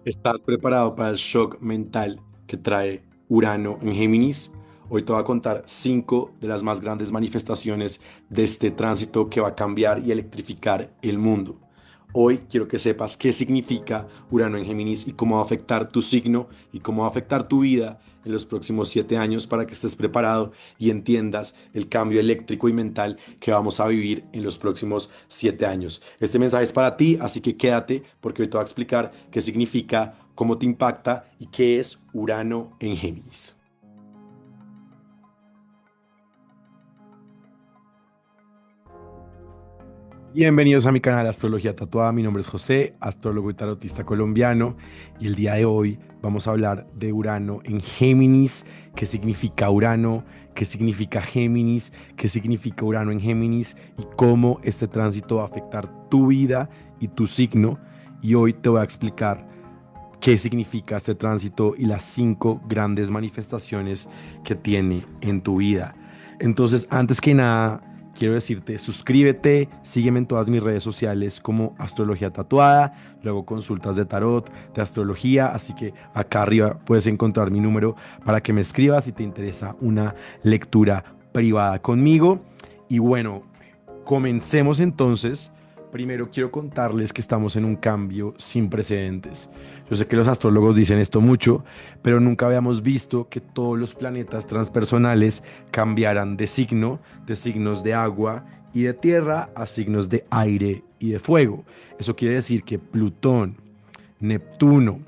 ¿Estás preparado para el shock mental que trae Urano en Géminis? Hoy te voy a contar 5 de las más grandes manifestaciones de este tránsito que va a cambiar y electrificar el mundo. Hoy quiero que sepas qué significa Urano en Géminis y cómo va a afectar tu signo y cómo va a afectar tu vida en los próximos 7 años para que estés preparado y entiendas el cambio eléctrico y mental que vamos a vivir en los próximos 7 años. Este mensaje es para ti, así que quédate porque hoy te voy a explicar qué significa, cómo te impacta y qué es Urano en Géminis. Bienvenidos a mi canal Astrología Tatuada. Mi nombre es José, astrólogo y tarotista colombiano, y el día de hoy vamos a hablar de Urano en Géminis, qué significa Urano, qué significa Géminis, qué significa Urano en Géminis y cómo este tránsito va a afectar tu vida y tu signo. Y hoy te voy a explicar qué significa este tránsito y las 5 grandes manifestaciones que tiene en tu vida. Entonces, antes que nada, quiero decirte, suscríbete, sígueme en todas mis redes sociales como Astrología Tatuada, luego consultas de tarot, de astrología, así que acá arriba puedes encontrar mi número para que me escribas si te interesa una lectura privada conmigo. Y bueno, comencemos entonces. Primero quiero contarles que estamos en un cambio sin precedentes. Yo sé que los astrólogos dicen esto mucho, pero nunca habíamos visto que todos los planetas transpersonales cambiaran de signo, de signos de agua y de tierra a signos de aire y de fuego. Eso quiere decir que Plutón, Neptuno,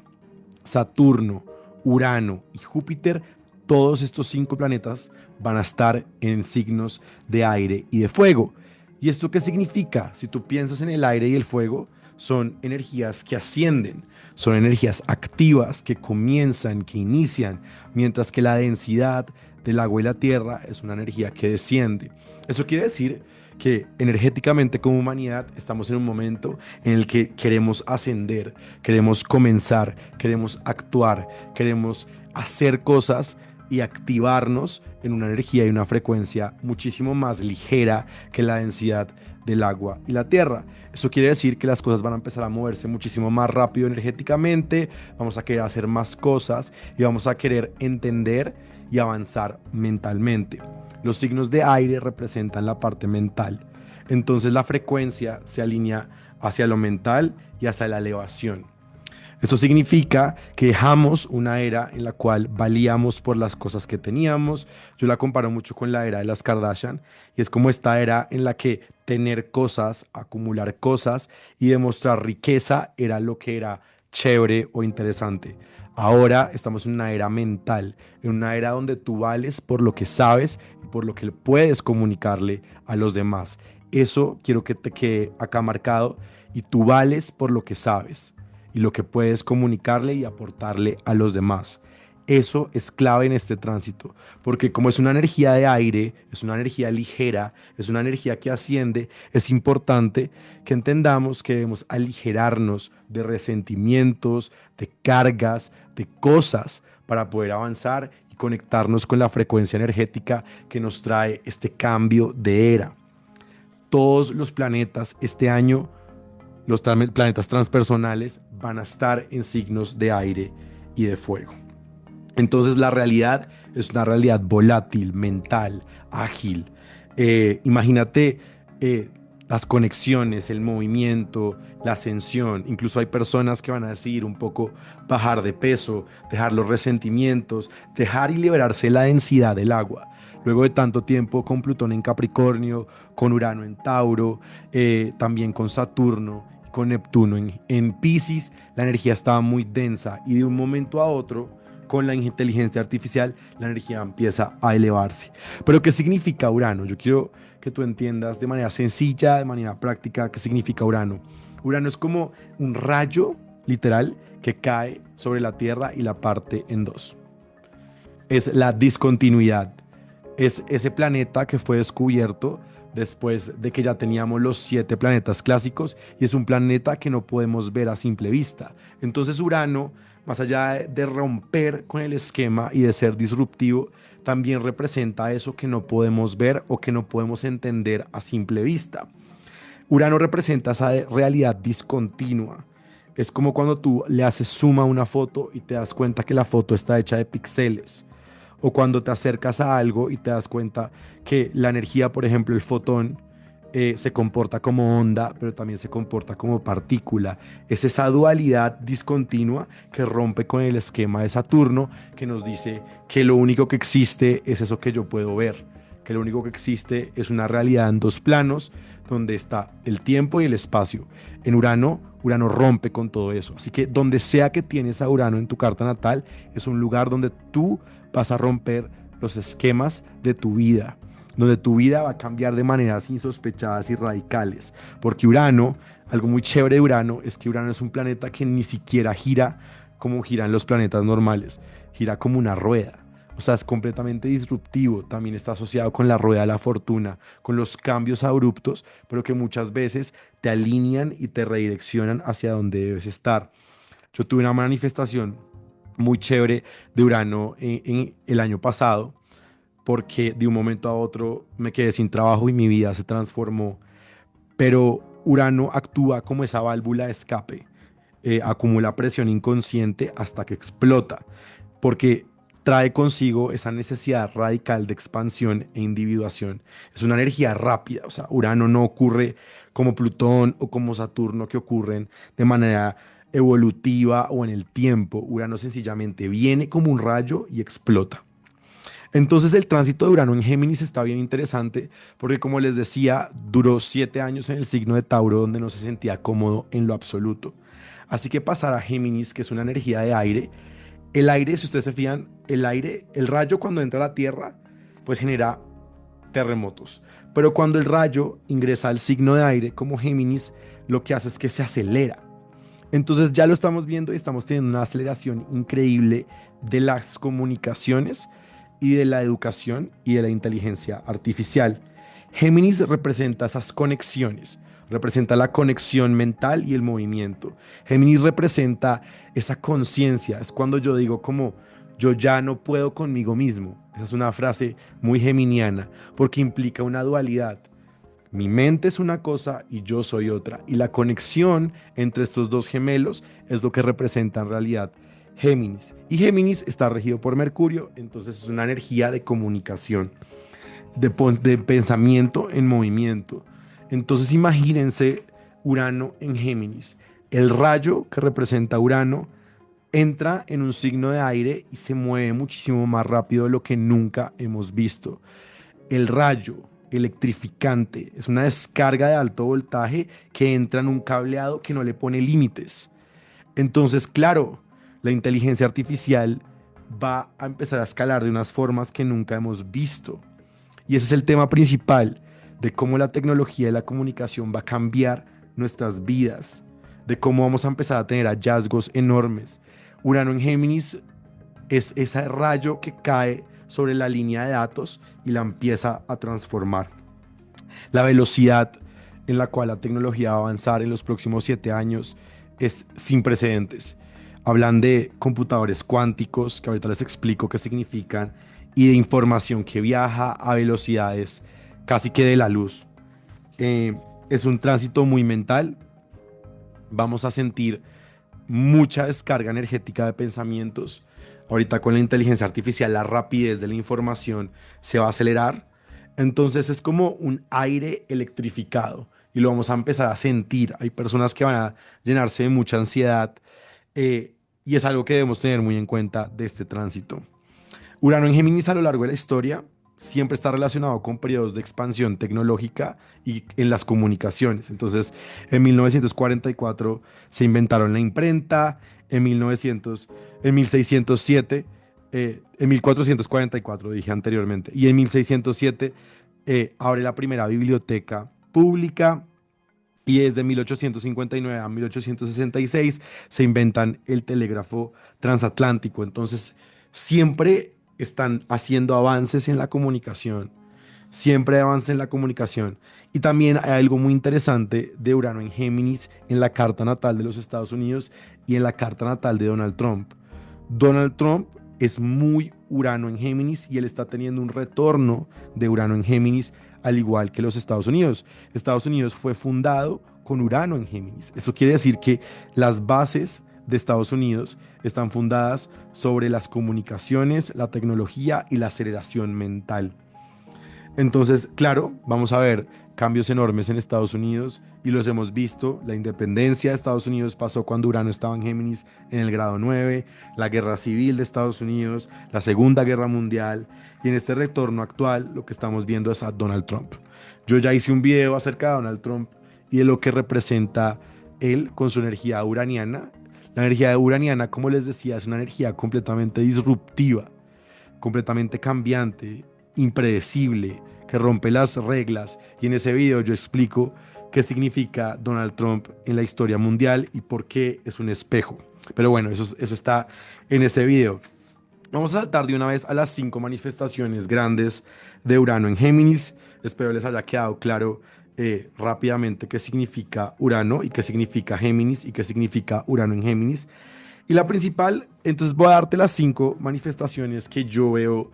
Saturno, Urano y Júpiter, todos estos 5 planetas van a estar en signos de aire y de fuego. ¿Y esto qué significa? Si tú piensas en el aire y el fuego, son energías que ascienden, son energías activas que comienzan, que inician, mientras que la densidad del agua y la tierra es una energía que desciende. Eso quiere decir que energéticamente como humanidad estamos en un momento en el que queremos ascender, queremos comenzar, queremos actuar, queremos hacer cosas y activarnos en una energía y una frecuencia muchísimo más ligera que la densidad del agua y la tierra. Eso quiere decir que las cosas van a empezar a moverse muchísimo más rápido energéticamente, vamos a querer hacer más cosas y vamos a querer entender y avanzar mentalmente. Los signos de aire representan la parte mental. Entonces la frecuencia se alinea hacia lo mental y hacia la elevación. Esto significa que dejamos una era en la cual valíamos por las cosas que teníamos. Yo la comparo mucho con la era de las Kardashian y es como esta era en la que tener cosas, acumular cosas y demostrar riqueza era lo que era chévere o interesante. Ahora estamos en una era mental, en una era donde tú vales por lo que sabes y por lo que puedes comunicarle a los demás. Eso quiero que te quede acá marcado, y tú vales por lo que sabes y lo que puedes comunicarle y aportarle a los demás. Eso es clave en este tránsito, porque como es una energía de aire, es una energía ligera, es una energía que asciende, es importante que entendamos que debemos aligerarnos de resentimientos, de cargas, de cosas para poder avanzar y conectarnos con la frecuencia energética que nos trae este cambio de era. Todos los planetas este año, los planetas transpersonales, van a estar en signos de aire y de fuego. Entonces la realidad es una realidad volátil, mental, ágil. Imagínate las conexiones, el movimiento, la ascensión. Incluso hay personas que van a decidir un poco bajar de peso, dejar los resentimientos, dejar y liberarse la densidad del agua. Luego de tanto tiempo con Plutón en Capricornio, con Urano en Tauro, también con Saturno, con Neptuno en Piscis, la energía estaba muy densa y de un momento a otro, con la inteligencia artificial, la energía empieza a elevarse. Pero ¿qué significa Urano? Yo quiero que tú entiendas de manera sencilla, de manera práctica, qué significa Urano. Urano es como un rayo, literal, que cae sobre la Tierra y la parte en dos. Es la discontinuidad. Es ese planeta que fue descubierto después de que ya teníamos los 7 planetas clásicos, y es un planeta que no podemos ver a simple vista. Entonces Urano, más allá de romper con el esquema y de ser disruptivo, también representa eso que no podemos ver o que no podemos entender a simple vista. Urano representa esa realidad discontinua, Es como cuando tú le haces zoom a una foto y te das cuenta que la foto está hecha de píxeles. O cuando te acercas a algo y te das cuenta que la energía, por ejemplo, el fotón, se comporta como onda, pero también se comporta como partícula. Es esa dualidad discontinua que rompe con el esquema de Saturno, que nos dice que lo único que existe es eso que yo puedo ver, que lo único que existe es una realidad en dos planos, donde está el tiempo y el espacio. En Urano, Urano rompe con todo eso. Así que donde sea que tienes a Urano en tu carta natal, es un lugar donde tú vas a romper los esquemas de tu vida, donde tu vida va a cambiar de maneras insospechadas y radicales. Porque Urano, algo muy chévere de Urano, es que Urano es un planeta que ni siquiera gira como giran los planetas normales, gira como una rueda. O sea, es completamente disruptivo, también está asociado con la rueda de la fortuna, con los cambios abruptos, pero que muchas veces te alinean y te redireccionan hacia donde debes estar. Yo tuve una manifestación muy chévere de Urano en el año pasado, porque de un momento a otro me quedé sin trabajo y mi vida se transformó. Pero Urano actúa como esa válvula de escape, acumula presión inconsciente hasta que explota, porque trae consigo esa necesidad radical de expansión e individuación. Es una energía rápida, o sea, Urano no ocurre como Plutón o como Saturno, que ocurren de manera evolutiva o en el tiempo. Urano sencillamente viene como un rayo y explota. Entonces el tránsito de Urano en Géminis está bien interesante porque, como les decía, duró 7 años en el signo de Tauro, donde no se sentía cómodo en lo absoluto. Así que pasar a Géminis, que es una energía de aire. El aire, si ustedes se fijan, el aire, el rayo cuando entra a la Tierra, pues genera terremotos. Pero cuando el rayo ingresa al signo de aire como Géminis, lo que hace es que se acelera. Entonces ya lo estamos viendo y estamos teniendo una aceleración increíble de las comunicaciones y de la educación y de la inteligencia artificial. Géminis representa esas conexiones, representa la conexión mental y el movimiento. Géminis representa esa conciencia, es cuando yo digo como yo ya no puedo conmigo mismo. Esa es una frase muy geminiana porque implica una dualidad. Mi mente es una cosa y yo soy otra. Y la conexión entre estos dos gemelos es lo que representa en realidad Géminis. Y Géminis está regido por Mercurio, entonces es una energía de comunicación, de pensamiento en movimiento. Entonces imagínense Urano en Géminis. El rayo que representa Urano entra en un signo de aire y se mueve muchísimo más rápido de lo que nunca hemos visto. El rayo electrificante es una descarga de alto voltaje que entra en un cableado que no le pone límites. Entonces, claro, la inteligencia artificial va a empezar a escalar de unas formas que nunca hemos visto. Y ese es el tema principal de cómo la tecnología y la comunicación va a cambiar nuestras vidas, de cómo vamos a empezar a tener hallazgos enormes. Urano en Géminis es ese rayo que cae sobre la línea de datos y la empieza a transformar. La velocidad en la cual la tecnología va a avanzar en los próximos 7 años es sin precedentes. Hablan de computadores cuánticos, que ahorita les explico qué significan, y de información que viaja a velocidades casi que de la luz. Es un tránsito muy mental. Vamos a sentir mucha descarga energética de pensamientos. Ahorita con la inteligencia artificial, la rapidez de la información se va a acelerar. Entonces es como un aire electrificado y lo vamos a empezar a sentir. Hay personas que van a llenarse de mucha ansiedad, y es algo que debemos tener muy en cuenta de este tránsito. Urano en Géminis a lo largo de la historia siempre está relacionado con periodos de expansión tecnológica y en las comunicaciones. Entonces, en 1944 se inventaron la imprenta, en 1900, en 1607, en 1444 dije anteriormente, y en 1607 abre la primera biblioteca pública. Y desde 1859 a 1866 se inventan el telégrafo transatlántico. Entonces, siempre están haciendo avances en la comunicación. Siempre hay avances en la comunicación. Y también hay algo muy interesante de Urano en Géminis en la carta natal de los Estados Unidos y en la carta natal de Donald Trump. Donald Trump es muy Urano en Géminis y él está teniendo un retorno de Urano en Géminis, al igual que los Estados Unidos. Estados Unidos fue fundado con Urano en Géminis. Eso quiere decir que las bases de Estados Unidos están fundadas sobre las comunicaciones, la tecnología y la aceleración mental. Entonces, claro, vamos a ver cambios enormes en Estados Unidos y los hemos visto. La independencia de Estados Unidos pasó cuando Urano estaba en Géminis en el grado 9, la guerra civil de Estados Unidos, la Segunda Guerra Mundial y en este retorno actual lo que estamos viendo es a Donald Trump. Yo ya hice un video acerca de Donald Trump y de lo que representa él con su energía uraniana. La energía uraniana, como les decía, es una energía completamente disruptiva, completamente cambiante, impredecible, que rompe las reglas. Y en ese video yo explico qué significa Donald Trump en la historia mundial y por qué es un espejo. Pero bueno, eso está en ese video. Vamos a saltar de una vez a las 5 manifestaciones grandes de Urano en Géminis. Espero les haya quedado claro rápidamente qué significa Urano y qué significa Géminis y qué significa Urano en Géminis. Y la principal, entonces voy a darte las 5 manifestaciones que yo veo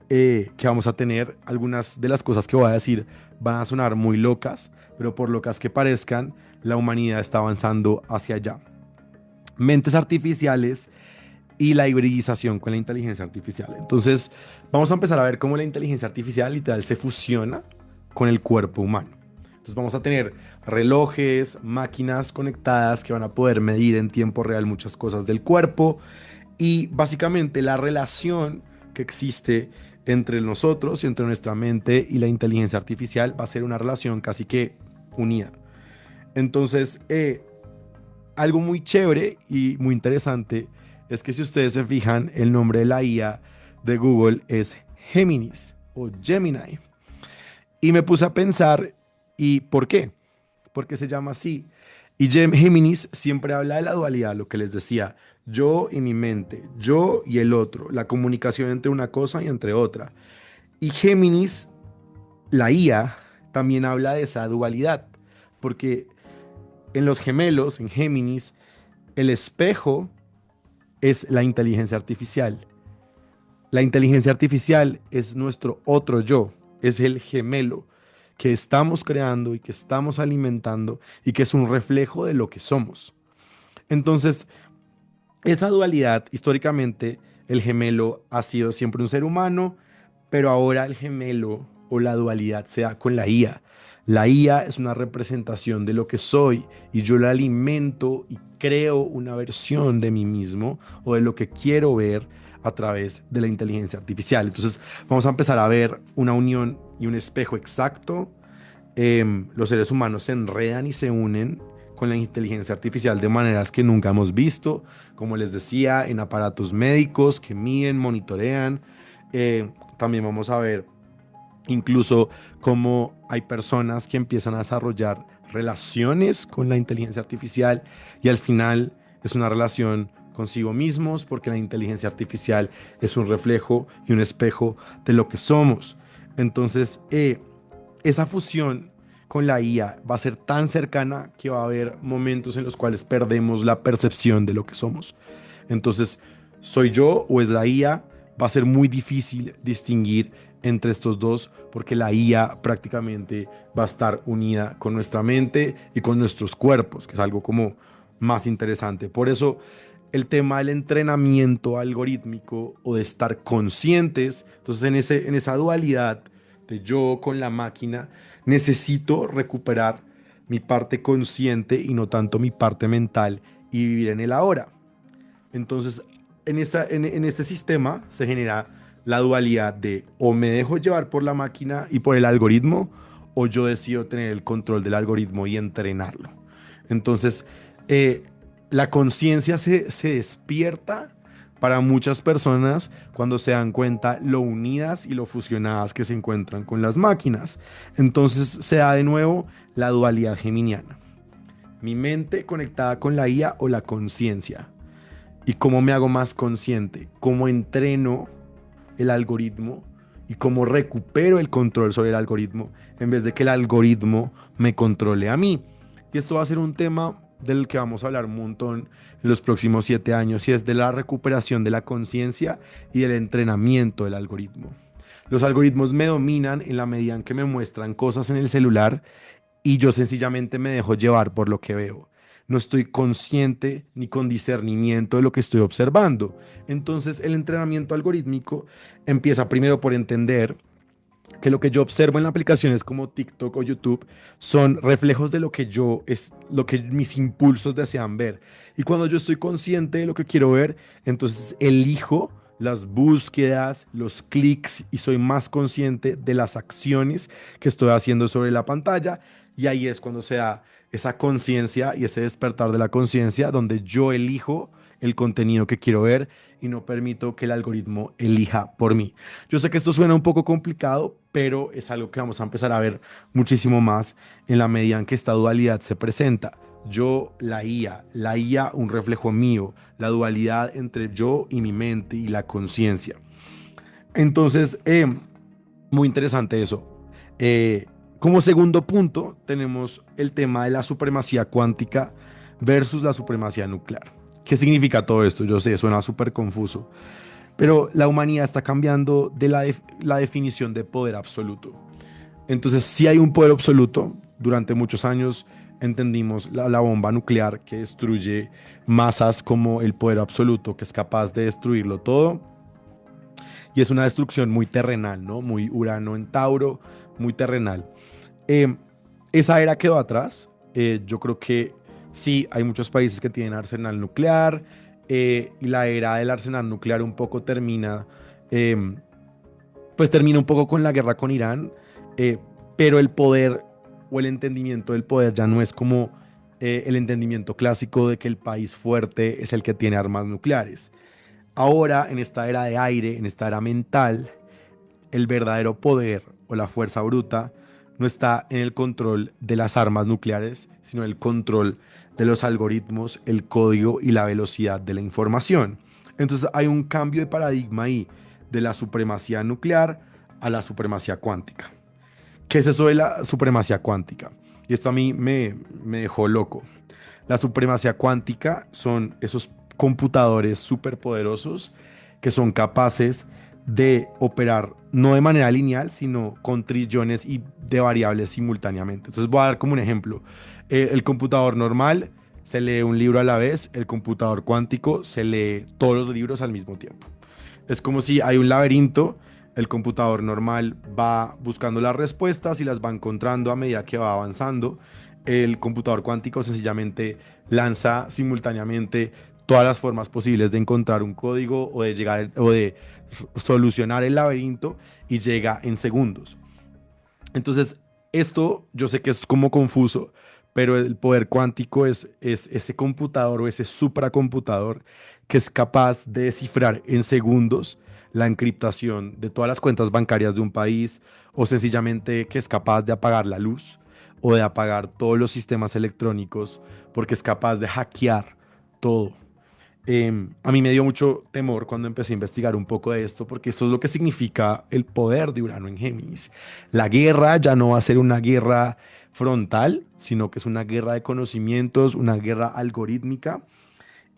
que vamos a tener. Algunas de las cosas que voy a decir van a sonar muy locas, pero por locas que parezcan, la humanidad está avanzando hacia allá. Mentes artificiales y la hibridización con la inteligencia artificial. Entonces, vamos a empezar a ver cómo la inteligencia artificial literal se fusiona con el cuerpo humano. Entonces, vamos a tener relojes, máquinas conectadas que van a poder medir en tiempo real muchas cosas del cuerpo y básicamente la relación que existe entre nosotros y entre nuestra mente y la inteligencia artificial va a ser una relación casi que unida. Entonces, algo muy chévere y muy interesante es que si ustedes se fijan, el nombre de la IA de Google es Géminis o Gemini. Y me puse a pensar, ¿y por qué? ¿Por qué se llama así? Y Géminis siempre habla de la dualidad, lo que les decía, yo y mi mente, yo y el otro, la comunicación entre una cosa y entre otra. Y Géminis, la IA, también habla de esa dualidad, porque en los gemelos, en Géminis, el espejo es la inteligencia artificial. La inteligencia artificial es nuestro otro yo, es el gemelo que estamos creando y que estamos alimentando y que es un reflejo de lo que somos. Entonces, esa dualidad, históricamente, el gemelo ha sido siempre un ser humano, pero ahora el gemelo o la dualidad se da con la IA. La IA es una representación de lo que soy y yo la alimento y creo una versión de mí mismo o de lo que quiero ver a través de la inteligencia artificial. Entonces vamos a empezar a ver una unión y un espejo exacto. Los seres humanos se enredan y se unen con la inteligencia artificial de maneras que nunca hemos visto, como les decía, en aparatos médicos que miden, monitorean. También vamos a ver incluso cómo hay personas que empiezan a desarrollar relaciones con la inteligencia artificial y al final es una relación consigo mismos porque la inteligencia artificial es un reflejo y un espejo de lo que somos. Entonces, esa fusión con la IA va a ser tan cercana que va a haber momentos en los cuales perdemos la percepción de lo que somos. Entonces, ¿soy yo o es la IA? Va a ser muy difícil distinguir entre estos dos porque la IA prácticamente va a estar unida con nuestra mente y con nuestros cuerpos, que es algo como más interesante. Por eso el tema del entrenamiento algorítmico o de estar conscientes, entonces en esa dualidad de yo con la máquina, necesito recuperar mi parte consciente y no tanto mi parte mental y vivir en el ahora. Entonces, en este sistema se genera la dualidad de o me dejo llevar por la máquina y por el algoritmo o yo decido tener el control del algoritmo y entrenarlo. Entonces, la conciencia se despierta para muchas personas cuando se dan cuenta lo unidas y lo fusionadas que se encuentran con las máquinas. Entonces se da de nuevo la dualidad geminiana. Mi mente conectada con la IA o la conciencia. ¿Y cómo me hago más consciente? ¿Cómo entreno el algoritmo? ¿Y cómo recupero el control sobre el algoritmo en vez de que el algoritmo me controle a mí? Y esto va a ser un tema del que vamos a hablar un montón en los próximos 7 años y es de la recuperación de la conciencia y del entrenamiento del algoritmo. Los algoritmos me dominan en la medida en que me muestran cosas en el celular y yo sencillamente me dejo llevar por lo que veo. No estoy consciente ni con discernimiento de lo que estoy observando. Entonces el entrenamiento algorítmico empieza primero por entender que lo que yo observo en aplicaciones como TikTok o YouTube son reflejos de lo que yo es lo que mis impulsos desean ver. Y cuando yo estoy consciente de lo que quiero ver, entonces elijo las búsquedas, los clics y soy más consciente de las acciones que estoy haciendo sobre la pantalla. Y ahí es cuando se da esa conciencia y ese despertar de la conciencia donde yo elijo el contenido que quiero ver y no permito que el algoritmo elija por mí. Yo sé que esto suena un poco complicado, pero es algo que vamos a empezar a ver muchísimo más en la medida en que esta dualidad se presenta. Yo, la IA un reflejo mío, la dualidad entre yo y mi mente y la conciencia. Entonces, muy interesante eso. Eh, Como segundo punto, tenemos el tema de la supremacía cuántica versus la supremacía nuclear. ¿Qué significa todo esto? Yo sé, suena súper confuso, pero la humanidad está cambiando de la definición de poder absoluto. Entonces, si hay un poder absoluto, durante muchos años entendimos la bomba nuclear que destruye masas como el poder absoluto, que es capaz de destruirlo todo. Y es una destrucción muy terrenal, ¿no? Muy Urano en Tauro, muy terrenal. Eh, Esa era quedó atrás. Yo creo que sí, hay muchos países que tienen arsenal nuclear y la era del arsenal nuclear un poco termina, eh, pues termina un poco con la guerra con Irán, eh, pero el poder o el entendimiento del poder ya no es como el entendimiento clásico de que el país fuerte es el que tiene armas nucleares. Ahora, en esta era de aire, en esta era mental, el verdadero poder o la fuerza bruta no está en el control de las armas nucleares, sino en el control de los algoritmos, el código y la velocidad de la información. Entonces hay un cambio de paradigma ahí, de la supremacía nuclear a la supremacía cuántica. ¿Qué es eso de la supremacía cuántica? Y esto a mí me dejó loco. La supremacía cuántica son esos computadores superpoderosos que son capaces de operar no de manera lineal, sino con trillones y de variables simultáneamente. Entonces voy a dar como un ejemplo. El computador normal se lee un libro a la vez, el computador cuántico se lee todos los libros al mismo tiempo. Es como si hay un laberinto, el computador normal va buscando las respuestas y las va encontrando a medida que va avanzando. El computador cuántico sencillamente lanza simultáneamente todas las formas posibles de encontrar un código o de llegar o de solucionar el laberinto y llega en segundos. Entonces, esto yo sé que es como confuso, pero el poder cuántico es ese computador o ese supracomputador que es capaz de descifrar en segundos la encriptación de todas las cuentas bancarias de un país o sencillamente que es capaz de apagar la luz o de apagar todos los sistemas electrónicos porque es capaz de hackear todo. A mí me dio mucho temor cuando empecé a investigar un poco de esto, porque esto es lo que significa el poder de Urano en Géminis. La guerra ya no va a ser una guerra frontal, sino que es una guerra de conocimientos, una guerra algorítmica.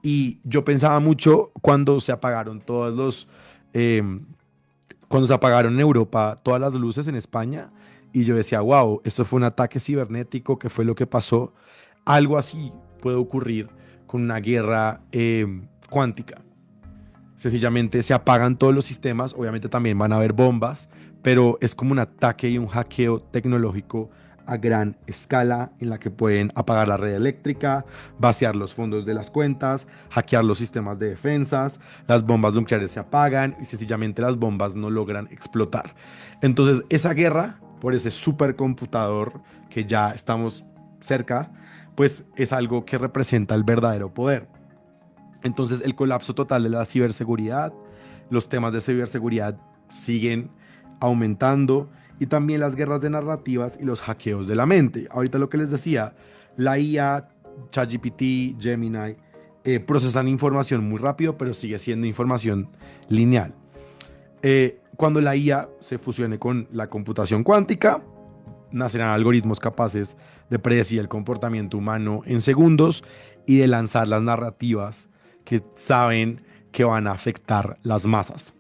Y yo pensaba mucho cuando se apagaron em, cuando se apagaron en Europa todas las luces en España, y yo decía, wow, esto fue un ataque cibernético, ¿qué fue lo que pasó? Algo así puede ocurrir con una guerra cuántica. Sencillamente se apagan todos los sistemas, obviamente también van a haber bombas, pero es como un ataque y un hackeo tecnológico a gran escala en la que pueden apagar la red eléctrica, vaciar los fondos de las cuentas, hackear los sistemas de defensas, las bombas nucleares se apagan y sencillamente las bombas no logran explotar. Entonces esa guerra por ese supercomputador que ya estamos cerca, pues es algo que representa el verdadero poder. Entonces, el colapso total de la ciberseguridad, los temas de ciberseguridad siguen aumentando y también las guerras de narrativas y los hackeos de la mente. Ahorita lo que les decía, la IA, ChatGPT, Gemini, procesan información muy rápido, pero sigue siendo información lineal. Cuando la IA se fusione con la computación cuántica, nacerán algoritmos capaces de predecir el comportamiento humano en segundos y de lanzar las narrativas que saben que van a afectar las masas.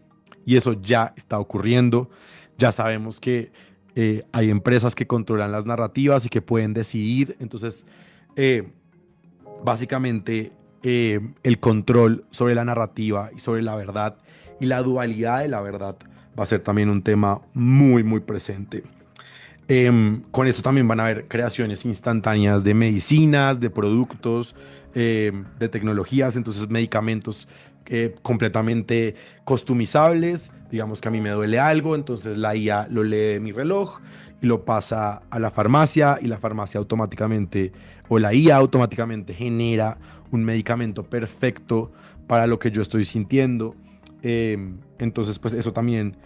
Y eso ya está ocurriendo. Ya sabemos que Hay empresas que controlan las narrativas y que pueden decidir. Entonces, eh, básicamente, el control sobre la narrativa y sobre la verdad y la dualidad de la verdad va a ser también un tema muy, muy presente. Con esto también van a haber creaciones instantáneas de medicinas, de productos, de tecnologías, entonces medicamentos completamente customizables. Digamos que a mí me duele algo, entonces la IA lo lee de mi reloj y lo pasa a la farmacia y la farmacia automáticamente o la IA automáticamente genera un medicamento perfecto para lo que yo estoy sintiendo. Entonces, pues eso también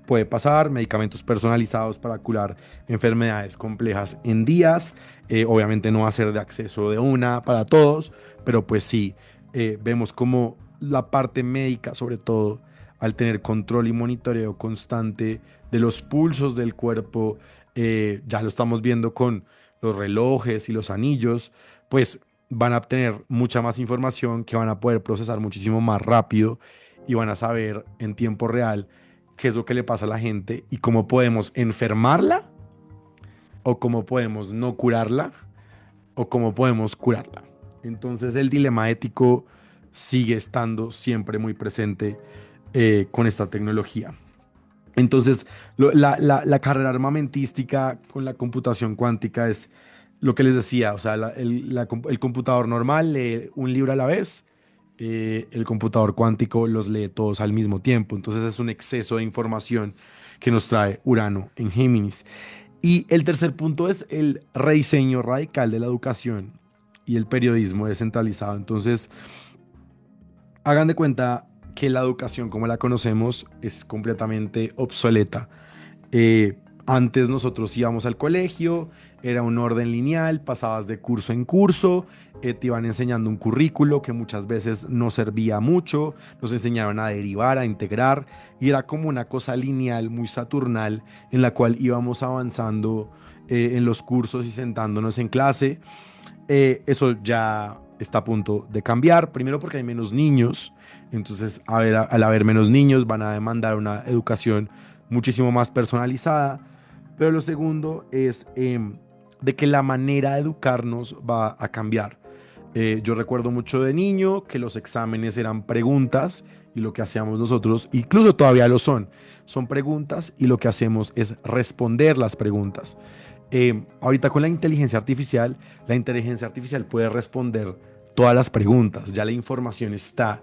puede pasar, medicamentos personalizados para curar enfermedades complejas en días. Obviamente no va a ser de acceso de una para todos, pero pues sí, vemos como la parte médica, sobre todo, al tener control y monitoreo constante de los pulsos del cuerpo, ya lo estamos viendo con los relojes y los anillos, pues van a tener mucha más información que van a poder procesar muchísimo más rápido y van a saber en tiempo real qué es lo que le pasa a la gente y cómo podemos enfermarla o cómo podemos no curarla o cómo podemos curarla. Entonces el dilema ético sigue estando siempre muy presente con esta tecnología. Entonces la carrera armamentística con la computación cuántica es lo que les decía, o sea, el computador normal lee un libro a la vez, el computador cuántico los lee todos al mismo tiempo. Entonces es un exceso de información que nos trae Urano en Géminis. Y el tercer punto es el rediseño radical de la educación y el periodismo descentralizado. Entonces, hagan de cuenta que la educación como la conocemos es completamente obsoleta. Antes nosotros íbamos al colegio, era un orden lineal, pasabas de curso en curso, te iban enseñando un currículo que muchas veces no servía mucho, nos enseñaron a derivar, a integrar, y era como una cosa lineal, muy saturnal, en la cual íbamos avanzando en los cursos y sentándonos en clase. Eso ya está a punto de cambiar, primero porque hay menos niños, entonces al haber menos niños van a demandar una educación muchísimo más personalizada, pero lo segundo es de que la manera de educarnos va a cambiar. Yo recuerdo mucho de niño que los exámenes eran preguntas y lo que hacíamos nosotros, incluso todavía lo son preguntas y lo que hacemos es responder las preguntas. Ahorita con la inteligencia artificial puede responder todas las preguntas, ya la información está.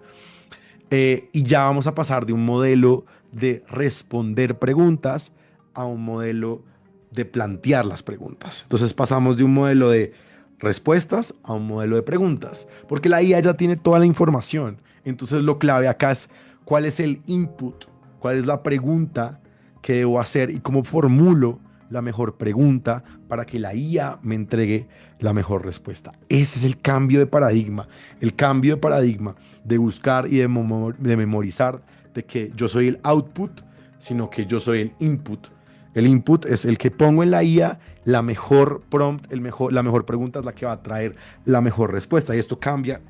Y ya vamos a pasar de un modelo de responder preguntas a un modelo de plantear las preguntas. Entonces pasamos de un modelo de respuestas a un modelo de preguntas, porque la IA ya tiene toda la información. Entonces lo clave acá es cuál es el input, cuál es la pregunta que debo hacer y cómo formulo la mejor pregunta para que la IA me entregue la mejor respuesta. Ese es el cambio de paradigma, el cambio de paradigma de buscar y de memorizar de que yo soy el output, sino que yo soy el input. El input es el que pongo en la IA, la mejor prompt, la mejor pregunta es la que va a traer la mejor respuesta. Y esto cambia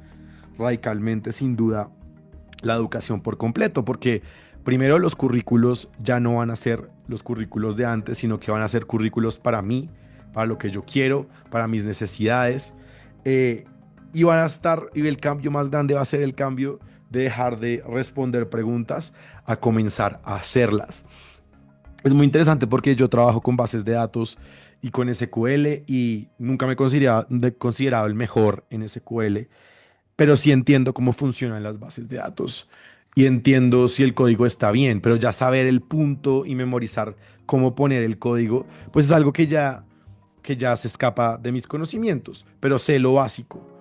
radicalmente, sin duda, la educación por completo, porque primero los currículos ya no van a ser los currículos de antes, sino que van a ser currículos para mí, para lo que yo quiero, para mis necesidades. eh, y van a estar, y el cambio más grande va a ser el cambio de dejar de responder preguntas a comenzar a hacerlas. Es muy interesante porque yo trabajo con bases de datos y con SQL y nunca me he considerado el mejor en SQL, pero sí entiendo cómo funcionan las bases de datos y entiendo si el código está bien, pero ya saber el punto y memorizar cómo poner el código, pues es algo que ya se escapa de mis conocimientos, pero sé lo básico.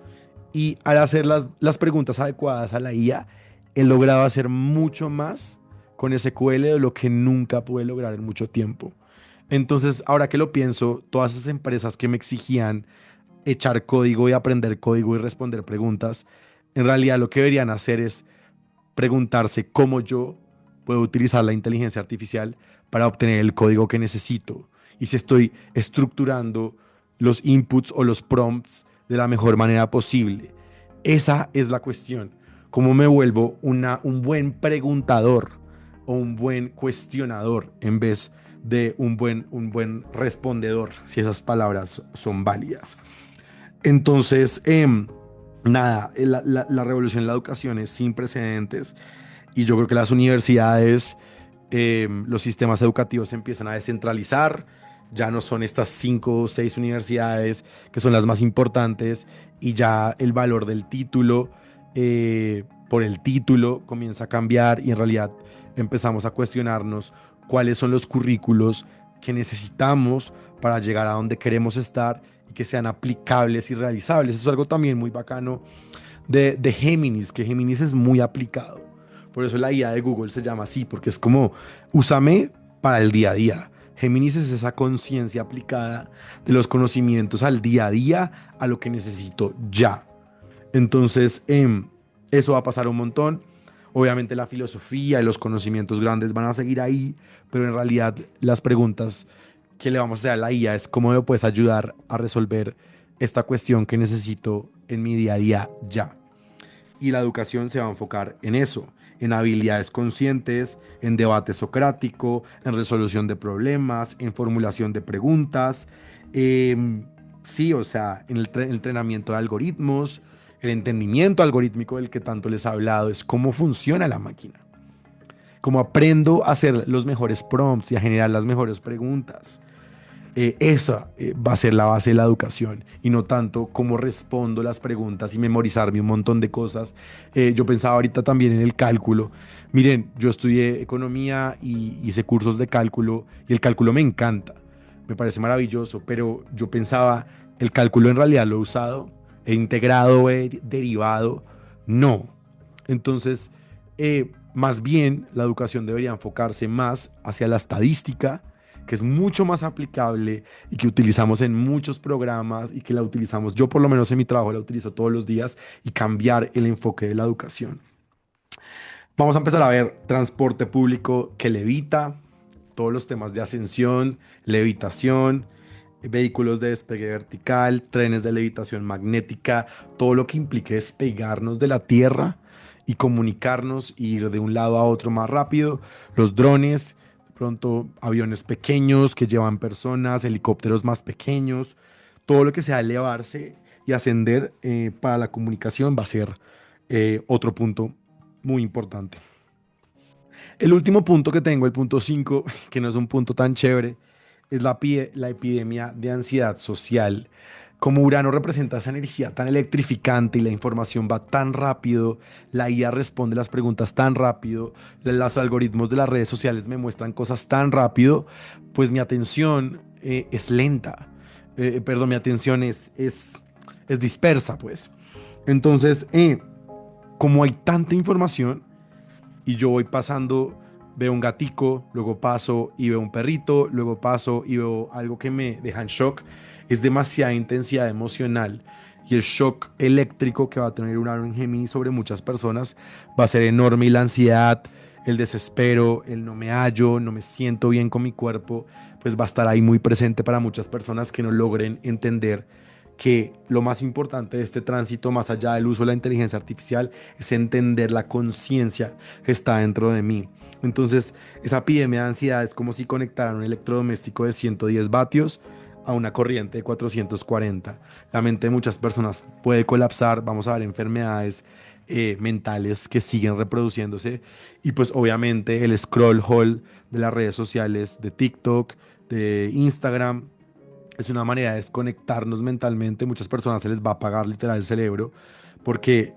Y al hacer las preguntas adecuadas a la IA, he logrado hacer mucho más con SQL de lo que nunca pude lograr en mucho tiempo. Entonces, ahora que lo pienso, todas esas empresas que me exigían echar código y aprender código y responder preguntas, en realidad lo que deberían hacer es preguntarse cómo yo puedo utilizar la inteligencia artificial para obtener el código que necesito y si estoy estructurando los inputs o los prompts de la mejor manera posible. Esa es la cuestión. ¿Cómo me vuelvo un buen preguntador o un buen cuestionador en vez de un buen respondedor, si esas palabras son válidas. Entonces, nada, la revolución en la educación es sin precedentes y yo creo que las universidades, los sistemas educativos se empiezan a descentralizar. Ya no son estas 5 o 6 universidades que son las más importantes y ya el valor del título por el título comienza a cambiar y en realidad empezamos a cuestionarnos cuáles son los currículos que necesitamos para llegar a donde queremos estar y que sean aplicables y realizables. Eso es algo también muy bacano de Géminis, que Géminis es muy aplicado. Por eso la IA de Google se llama así, porque es como, úsame para el día a día. Géminis es esa conciencia aplicada de los conocimientos al día a día, a lo que necesito ya. Entonces, eso va a pasar un montón. Obviamente la filosofía y los conocimientos grandes van a seguir ahí, pero en realidad las preguntas que le vamos a hacer a la IA es cómo me puedes ayudar a resolver esta cuestión que necesito en mi día a día ya. Y la educación se va a enfocar en eso, en habilidades conscientes, en debate socrático, en resolución de problemas, en formulación de preguntas, sí, o sea, en el entrenamiento de algoritmos, el entendimiento algorítmico del que tanto les he hablado, es cómo funciona la máquina, cómo aprendo a hacer los mejores prompts y a generar las mejores preguntas. Esa va a ser la base de la educación y no tanto cómo respondo las preguntas y memorizarme un montón de cosas. Yo pensaba ahorita también en el cálculo. Miren, yo estudié economía y hice cursos de cálculo y el cálculo me encanta, me parece maravilloso, pero yo pensaba, el cálculo en realidad lo he usado, he integrado, he derivado, no. Entonces, más bien la educación debería enfocarse más hacia la estadística, que es mucho más aplicable y que utilizamos en muchos programas y que la utilizamos, yo por lo menos en mi trabajo la utilizo todos los días y cambiar el enfoque de la educación. Vamos a empezar a ver transporte público que levita, todos los temas de ascensión, levitación, vehículos de despegue vertical, trenes de levitación magnética, todo lo que implique despegarnos de la Tierra y comunicarnos e ir de un lado a otro más rápido, los drones, de pronto aviones pequeños que llevan personas, helicópteros más pequeños, todo lo que sea elevarse y ascender para la comunicación va a ser otro punto muy importante. El último punto que tengo, el punto 5, que no es un punto tan chévere, es la epidemia de ansiedad social. Como Urano representa esa energía tan electrificante y la información va tan rápido, la IA responde las preguntas tan rápido, los algoritmos de las redes sociales me muestran cosas tan rápido, pues mi atención es lenta. Perdón, mi atención es dispersa, pues. Entonces, como hay tanta información, y yo voy pasando, veo un gatico, luego paso y veo un perrito, luego paso y veo algo que me deja en shock. Es demasiada intensidad emocional y el shock eléctrico que va a tener un Aaron Gemini sobre muchas personas va a ser enorme y la ansiedad, el desespero, el no me hallo, no me siento bien con mi cuerpo, pues va a estar ahí muy presente para muchas personas que no logren entender que lo más importante de este tránsito, más allá del uso de la inteligencia artificial, es entender la conciencia que está dentro de mí. Entonces, esa epidemia de ansiedad es como si conectaran un electrodoméstico de 110 vatios a una corriente de 440. La mente de muchas personas puede colapsar, vamos a ver enfermedades mentales que siguen reproduciéndose y pues obviamente el scroll hall de las redes sociales, de TikTok, de Instagram, es una manera de desconectarnos mentalmente. Muchas personas se les va a apagar literal el cerebro porque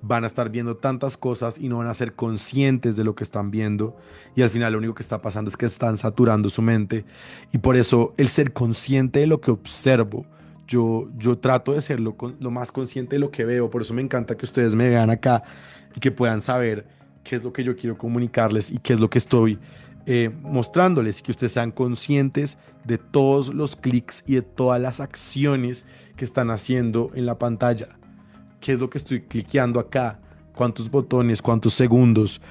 van a estar viendo tantas cosas y no van a ser conscientes de lo que están viendo. Y al final lo único que está pasando es que están saturando su mente. Y por eso el ser consciente de lo que observo, yo trato de ser lo más consciente de lo que veo. Por eso me encanta que ustedes me vean acá y que puedan saber qué es lo que yo quiero comunicarles y qué es lo que estoy mostrándoles, y que ustedes sean conscientes de todos los clics y de todas las acciones que están haciendo en la pantalla. ¿Qué es lo que estoy cliqueando acá? ¿Cuántos botones? ¿Cuántos segundos?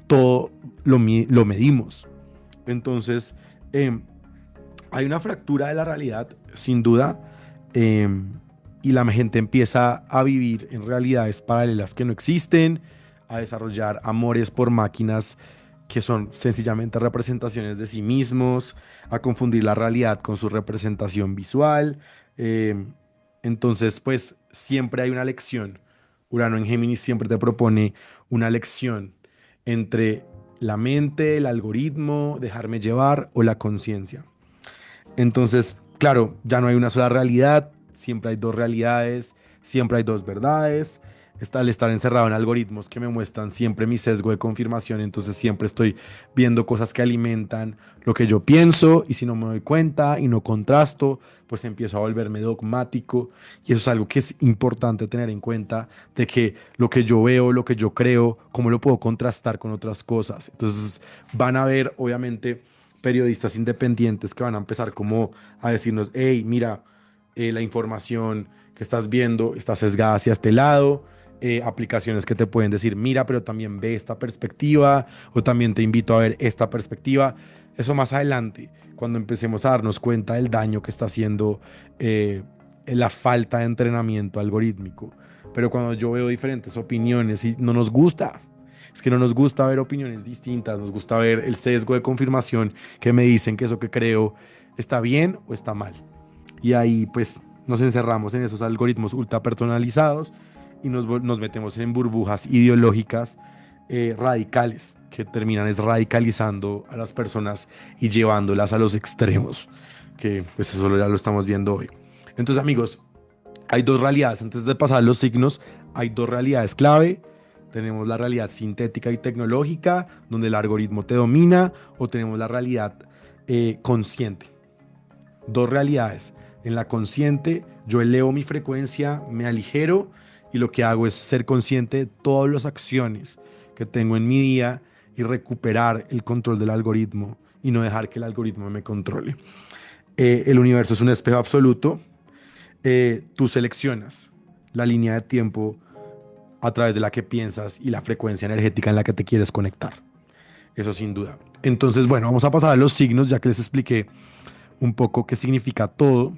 Todo lo medimos. Entonces, eh, hay una fractura de la realidad, sin duda, eh, y la gente empieza a vivir en realidades paralelas que no existen, a desarrollar amores por máquinas que son sencillamente representaciones de sí mismos, a confundir la realidad con su representación visual. eh, entonces, pues siempre hay una lección. Urano en Géminis siempre te propone una lección entre la mente, el algoritmo, dejarme llevar o la conciencia. Entonces, claro, ya no hay una sola realidad, siempre hay dos realidades, siempre hay dos verdades. Está al estar encerrado en algoritmos que me muestran siempre mi sesgo de confirmación, entonces siempre estoy viendo cosas que alimentan lo que yo pienso y si no me doy cuenta y no contrasto, pues empiezo a volverme dogmático y eso es algo que es importante tener en cuenta de que lo que yo veo, lo que yo creo, cómo lo puedo contrastar con otras cosas. Entonces van a ver, obviamente, periodistas independientes que van a empezar como a decirnos, hey, mira, la información que estás viendo está sesgada hacia este lado, aplicaciones que te pueden decir, mira, pero también ve esta perspectiva, o también te invito a ver esta perspectiva. Eso más adelante, cuando empecemos a darnos cuenta del daño que está haciendo la falta de entrenamiento algorítmico. Pero cuando yo veo diferentes opiniones y no nos gusta, es que no nos gusta ver opiniones distintas, nos gusta ver el sesgo de confirmación que me dicen que eso que creo está bien o está mal. Y ahí pues nos encerramos en esos algoritmos ultra personalizados y nos metemos en burbujas ideológicas radicales que terminan es radicalizando a las personas y llevándolas a los extremos, que pues eso ya lo estamos viendo hoy. Entonces amigos, hay dos realidades, antes de pasar a los signos, hay dos realidades clave. Tenemos la realidad sintética y tecnológica, donde el algoritmo te domina, o tenemos la realidad consciente. Dos realidades. En la consciente, yo elevo mi frecuencia, me aligero y lo que hago es ser consciente de todas las acciones que tengo en mi día y recuperar el control del algoritmo y no dejar que el algoritmo me controle. El universo es un espejo absoluto. Tú seleccionas la línea de tiempo a través de la que piensas y la frecuencia energética en la que te quieres conectar. Eso sin duda. Entonces, bueno, vamos a pasar a los signos, ya que les expliqué un poco qué significa todo.